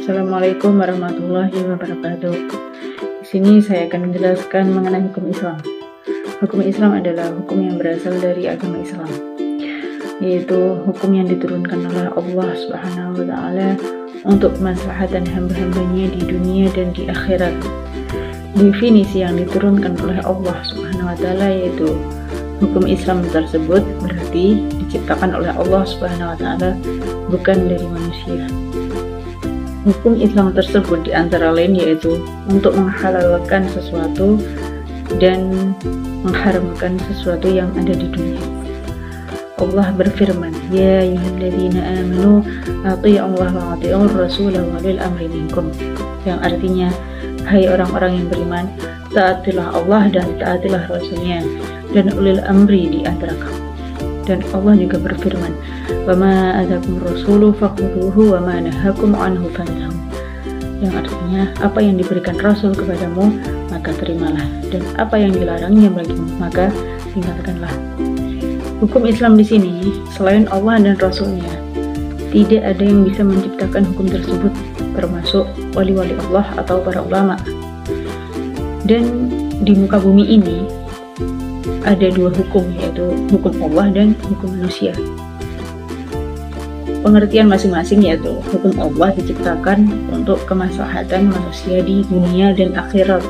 Assalamualaikum warahmatullahi wabarakatuh. Di sini saya akan menjelaskan mengenai hukum Islam. Hukum Islam adalah hukum yang berasal dari agama Islam, yaitu hukum yang diturunkan oleh Allah Subhanahu wa Ta'ala untuk kemaslahatan hamba-hambanya di dunia dan di akhirat. Definisi yang diturunkan oleh Allah Subhanahu wa Ta'ala yaitu hukum Islam tersebut berarti diciptakan oleh Allah Subhanahu wa Ta'ala, bukan dari manusia. Hukum Islam tersebut diantara lain yaitu untuk menghalalkan sesuatu dan mengharamkan sesuatu yang ada di dunia. Allah berfirman, Ya ayyuhalladzina amanu athi'ullaha wa athi'ur rasulah wa ulil amri minkum, yang artinya, hai orang-orang yang beriman, taatilah Allah dan taatilah Rasulnya dan ulil amri di antara kamu. Dan Allah juga berfirman, wa ma atakum rasulu fakhuduhu wa ma nahakum anhu fantahu, yang artinya, apa yang diberikan Rasul kepadamu maka terimalah, dan apa yang dilarangnya bagimu maka tinggalkanlah. Hukum Islam di sini selain Allah dan Rasulnya, tidak ada yang bisa menciptakan hukum tersebut, termasuk wali-wali Allah atau para ulama. Dan di muka bumi ini ada dua hukum, yaitu hukum Allah dan hukum manusia. Pengertian masing-masing yaitu hukum Allah diciptakan untuk kemaslahatan manusia di dunia dan akhirat,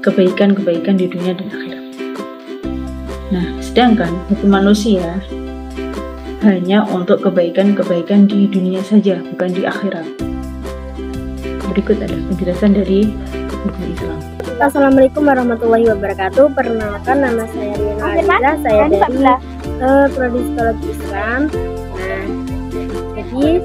kebaikan-kebaikan di dunia dan akhirat. Nah, sedangkan hukum manusia hanya untuk kebaikan-kebaikan di dunia saja, bukan di akhirat. Berikut ada penjelasan dari hukum Islam. Assalamualaikum warahmatullahi wabarakatuh. Perkenalkan, nama saya Riana Aliza. Saya dari Prodi Psikologi Islam. Nah, jadi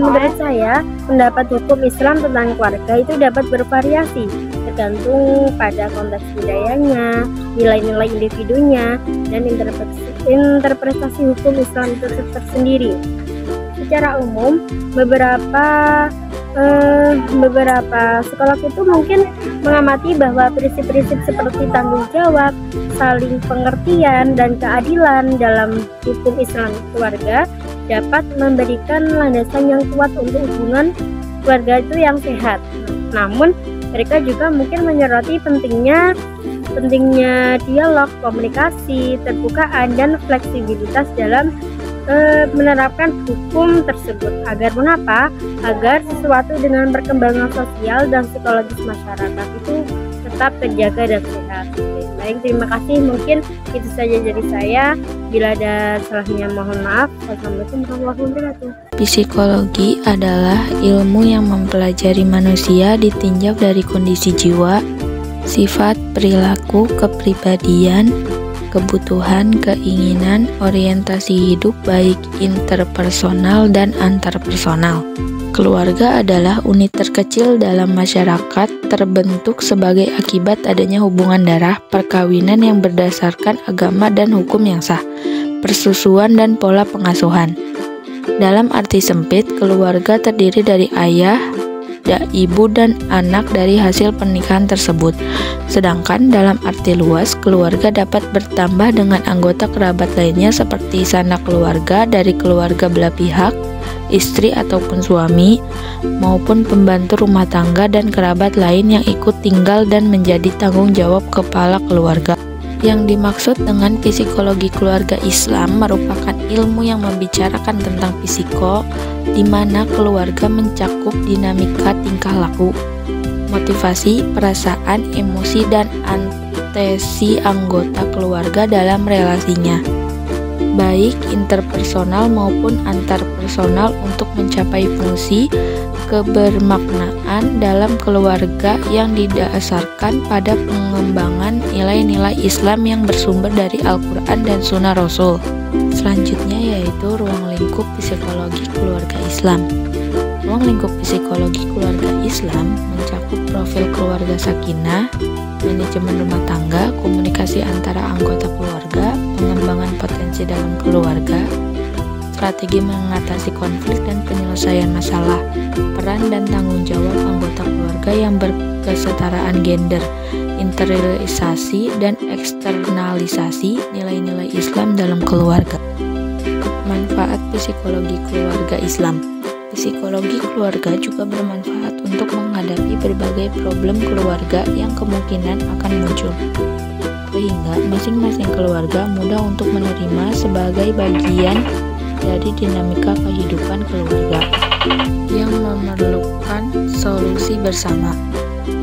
menurut saya pendapat hukum Islam tentang keluarga itu dapat bervariasi tergantung pada konteks budayanya, nilai-nilai individunya, dan interpretasi hukum Islam itu tersendiri. Secara umum, beberapa psikolog itu mungkin mengamati bahwa prinsip-prinsip seperti tanggung jawab, saling pengertian, dan keadilan dalam hukum Islam keluarga dapat memberikan landasan yang kuat untuk hubungan keluarga itu yang sehat. Namun mereka juga mungkin menyoroti pentingnya dialog, komunikasi, terbukaan, dan fleksibilitas dalam menerapkan hukum tersebut. Agar mengapa? Agar sesuatu dengan perkembangan sosial dan psikologis masyarakat itu tetap terjaga dan sehat. Baik, terima kasih. Mungkin itu saja dari saya. Bila ada salahnya mohon maaf. Wassalamualaikum warahmatullahi wabarakatuh. Psikologi adalah ilmu yang mempelajari manusia ditinjau dari kondisi jiwa, sifat, perilaku, kepribadian, kebutuhan, keinginan, orientasi hidup baik interpersonal dan antarpersonal. Keluarga adalah unit terkecil dalam masyarakat, terbentuk sebagai akibat adanya hubungan darah, perkawinan yang berdasarkan agama dan hukum yang sah, persusuan dan pola pengasuhan. Dalam arti sempit, keluarga terdiri dari ayah, ibu, dan anak dari hasil pernikahan tersebut. Sedangkan dalam arti luas, keluarga dapat bertambah dengan anggota kerabat lainnya seperti sanak keluarga dari keluarga belah pihak, istri ataupun suami, maupun pembantu rumah tangga dan kerabat lain yang ikut tinggal dan menjadi tanggung jawab kepala keluarga. Yang dimaksud dengan psikologi keluarga Islam merupakan ilmu yang membicarakan tentang psiko, di mana keluarga mencakup dinamika tingkah laku, motivasi, perasaan, emosi, dan antesi anggota keluarga dalam relasinya, baik interpersonal maupun antarpersonal, untuk mencapai fungsi kebermaknaan dalam keluarga yang didasarkan pada pengembangan nilai-nilai Islam yang bersumber dari Al-Quran dan Sunnah Rasul. Selanjutnya yaitu ruang lingkup psikologi keluarga Islam. Ruang lingkup psikologi keluarga Islam mencakup profil keluarga sakinah, manajemen rumah tangga, komunikasi antara anggota keluarga, pengembangan potensi dalam keluarga, strategi mengatasi konflik dan penyelesaian masalah, peran dan tanggung jawab anggota keluarga yang berkesetaraan gender, internalisasi dan eksternalisasi nilai-nilai Islam dalam keluarga. Manfaat psikologi keluarga Islam. Psikologi keluarga juga bermanfaat untuk menghadapi berbagai problem keluarga yang kemungkinan akan muncul, sehingga masing-masing keluarga mudah untuk menerima sebagai bagian dari dinamika kehidupan keluarga yang memerlukan solusi bersama.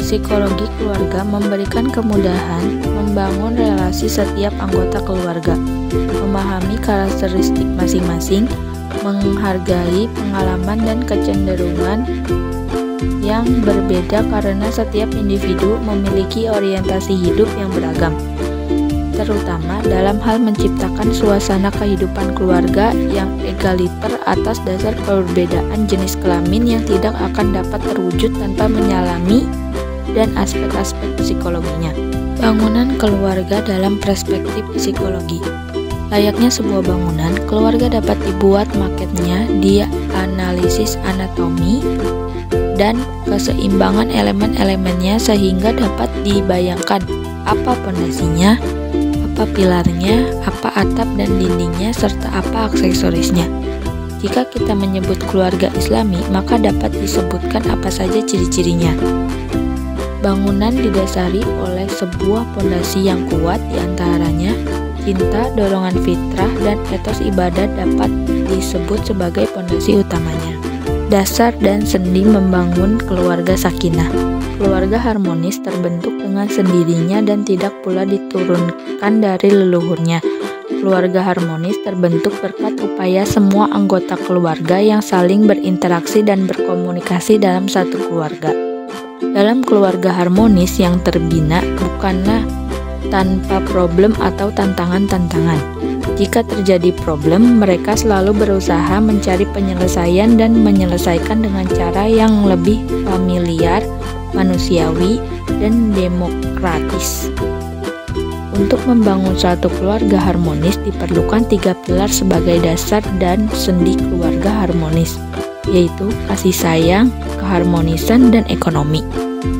Psikologi keluarga memberikan kemudahan membangun relasi setiap anggota keluarga, memahami karakteristik masing-masing, menghargai pengalaman dan kecenderungan yang berbeda karena setiap individu memiliki orientasi hidup yang beragam, terutama dalam hal menciptakan suasana kehidupan keluarga yang egaliter atas dasar perbedaan jenis kelamin yang tidak akan dapat terwujud tanpa menyalami dan aspek-aspek psikologinya. Bangunan keluarga dalam perspektif psikologi. Layaknya sebuah bangunan, keluarga dapat dibuat maketnya, dianalisis anatomi dan keseimbangan elemen-elemennya sehingga dapat dibayangkan apa pondasinya, apa pilarnya, apa atap dan dindingnya, serta apa aksesorisnya. Jika kita menyebut keluarga Islami, maka dapat disebutkan apa saja ciri-cirinya. Bangunan didasari oleh sebuah pondasi yang kuat, diantaranya cinta, dorongan fitrah, dan etos ibadah dapat disebut sebagai pondasi utamanya. Dasar dan sendi membangun keluarga sakinah. Keluarga harmonis terbentuk dengan sendirinya dan tidak pula diturunkan dari leluhurnya. Keluarga harmonis terbentuk berkat upaya semua anggota keluarga yang saling berinteraksi dan berkomunikasi dalam satu keluarga. Dalam keluarga harmonis yang terbina bukanlah tanpa problem atau tantangan-tantangan. Jika terjadi problem, mereka selalu berusaha mencari penyelesaian dan menyelesaikan dengan cara yang lebih familiar, manusiawi, dan demokratis. Untuk membangun suatu keluarga harmonis diperlukan 3 pilar sebagai dasar dan sendi keluarga harmonis, yaitu kasih sayang, keharmonisan, dan ekonomi.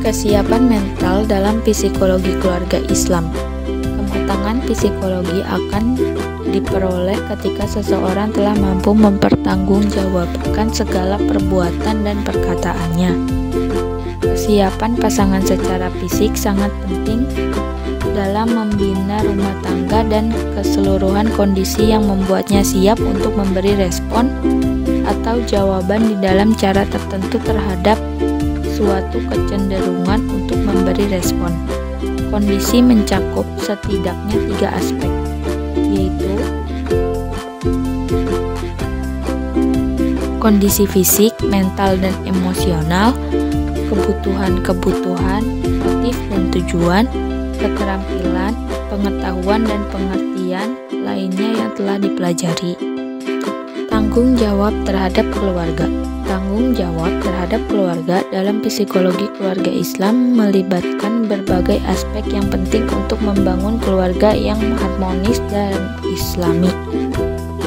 Kesiapan mental dalam psikologi keluarga Islam. Kematangan psikologi akan diperoleh ketika seseorang telah mampu mempertanggungjawabkan segala perbuatan dan perkataannya. Kesiapan pasangan secara fisik sangat penting dalam membina rumah tangga dan keseluruhan kondisi yang membuatnya siap untuk memberi respon atau jawaban di dalam cara tertentu terhadap suatu kecenderungan untuk memberi respon. Kondisi mencakup setidaknya 3 aspek, yaitu kondisi fisik, mental, dan emosional, kebutuhan-kebutuhan, motif dan tujuan, keterampilan, pengetahuan, dan pengertian lainnya yang telah dipelajari. Tanggung jawab terhadap keluarga. Tanggung jawab terhadap keluarga dalam psikologi keluarga Islam melibatkan berbagai aspek yang penting untuk membangun keluarga yang harmonis dan islami.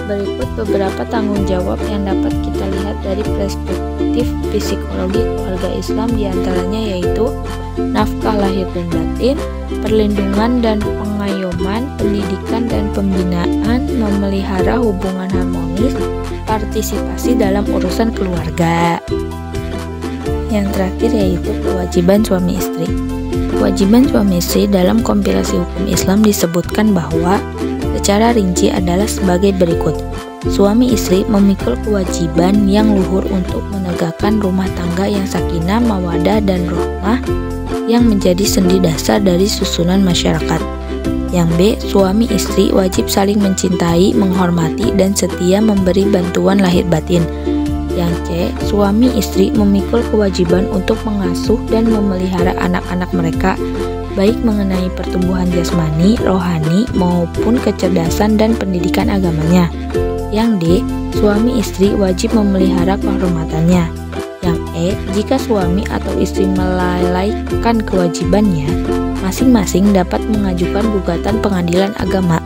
Berikut beberapa tanggung jawab yang dapat kita lihat dari perspektif psikologi keluarga Islam, diantaranya yaitu nafkah lahir dan batin, perlindungan dan pengayoman, pendidikan dan pembinaan, memelihara hubungan harmonis, partisipasi dalam urusan keluarga. Yang terakhir yaitu kewajiban suami istri. Kewajiban suami istri dalam kompilasi hukum Islam disebutkan bahwa secara rinci adalah sebagai berikut. Suami istri memikul kewajiban yang luhur untuk menegakkan rumah tangga yang sakinah, mawadah, dan rahmah yang menjadi sendi dasar dari susunan masyarakat. Yang B, suami istri wajib saling mencintai, menghormati, dan setia memberi bantuan lahir batin. Yang C, suami istri memikul kewajiban untuk mengasuh dan memelihara anak-anak mereka, baik mengenai pertumbuhan jasmani, rohani, maupun kecerdasan dan pendidikan agamanya. Yang D, suami istri wajib memelihara kehormatannya. Yang E, jika suami atau istri melalaikan kewajibannya, masing-masing dapat mengajukan gugatan pengadilan agama.